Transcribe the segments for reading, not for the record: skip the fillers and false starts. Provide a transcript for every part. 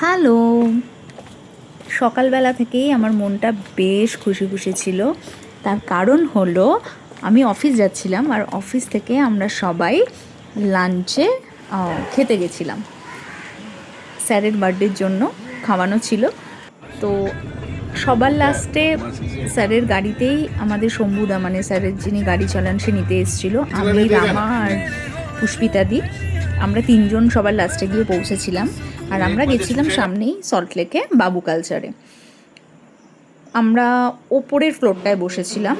Hello. সকালবেলা থেকেই আমার মনটা বেশ খুশি খুশি ছিল। তার কারণ হলো আমি অফিস যাচ্ছিলাম, আর অফিস থেকে আমরা সবাই লাঞ্চে খেতে গেছিলাম। স্যারের বার্থডের জন্য খাওয়ানো ছিল। তো সবার লাস্টে স্যারের গাড়িতেই আমাদের শম্ভুদা, মানে স্যারের যিনি গাড়ি চালান, সে নিতে এসেছিলো। আমি, রামা আর পুষ্পিতাদি, আমরা তিনজন সবার লাস্টে গিয়ে পৌঁছেছিলাম। আর আমরা গেছিলাম সামনেই সল্টলেকে বাবু কালচারে। আমরা ওপরের ফ্লোরটায় বসেছিলাম,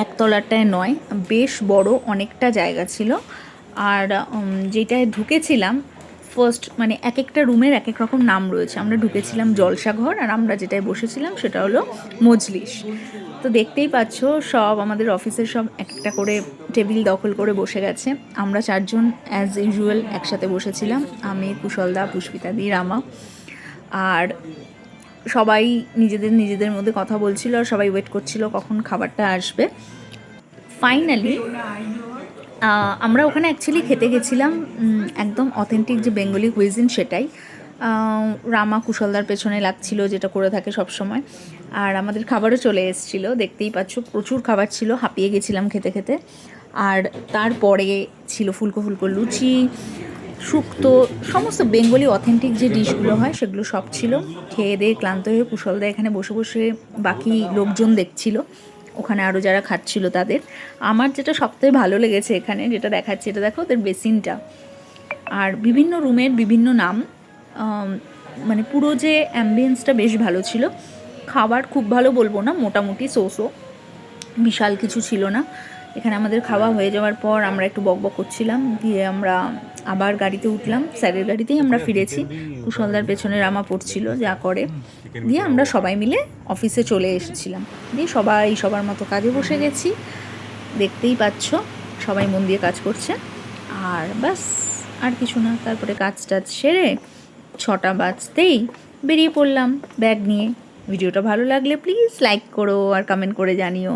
একতলাটায় নয়। বেশ বড় অনেকটা জায়গা ছিল। আর যেটায় ঢুকেছিলাম ফার্স্ট, মানে এক একটা রুমের এক এক রকম নাম রয়েছে। আমরা ঢুকেছিলাম জলসাঘর, আর আমরা যেটায় বসেছিলাম সেটা হলো মজলিস। তো দেখতেই পাচ্ছ সব আমাদের অফিসের সব এক একটা করে টেবিল দখল করে বসে গেছে। আমরা চারজন অ্যাজ ইউজুয়াল একসাথে বসেছিলাম, আমি, কুশলদা, পুষ্পিতাদি, রামা। আর সবাই নিজেদের মধ্যে কথা বলছিল, আর সবাই ওয়েট করছিল কখন খাবারটা আসবে। ফাইনালি আমরা ওখানে অ্যাকচুয়ালি খেতে গেছিলাম একদম অথেন্টিক যে বেঙ্গলি কুইজিন সেটাই। রামা কুশলদার পেছনে লাগছিল, যেটা করে থাকে সব সময়। আর আমাদের খাবারও চলে এসেছিলো, দেখতেই পাচ্ছ প্রচুর খাবার ছিল, হাঁপিয়ে গেছিলাম খেতে খেতে। আর তারপরে ছিল ফুলকো ফুলকো লুচি, শুক্তো, সমস্ত বেঙ্গলি অথেন্টিক যে ডিশগুলো হয় সেগুলো সব ছিল। খেয়ে দিয়ে ক্লান্ত হয়ে কুশলদা এখানে বসে বসে বাকি লোকজন দেখছিল, ওখানে আরও যারা খাচ্ছিল তাদের। আমার যেটা সবথেকে ভালো লেগেছে এখানে, যেটা দেখাচ্ছে, এটা দেখো ওদের বেসিনটা, আর বিভিন্ন রুমের বিভিন্ন নাম। মানে পুরো যে অ্যাম্বিয়েন্সটা বেশ ভালো ছিল। খাবার খুব ভালো বলবো না, মোটামুটি সোসো, বিশাল কিছু ছিল না। এখানে আমাদের খাওয়া হয়ে যাওয়ার পর আমরা একটু বকবক করছিলাম, দিয়ে আমরা আবার গাড়িতে উঠলাম। স্যারের গাড়িতেই আমরা ফিরেছি, কুশলদার পেছনে রামা পড়ছিল যা করে। দিয়ে আমরা সবাই মিলে অফিসে চলে এসেছিলাম। দিয়ে সবাই সবার মতো কাজে বসে গেছি, দেখতেই পাচ্ছ সবাই মন দিয়ে কাজ করছে। আর ব্যাস, আর কিছু না। তারপরে কাজ টাজ সেরে 6টা বাজতেই বেরিয়ে পড়লাম ব্যাগ নিয়ে। ভিডিওটা ভালো লাগলে প্লিজ লাইক করো আর কমেন্ট করে জানিও।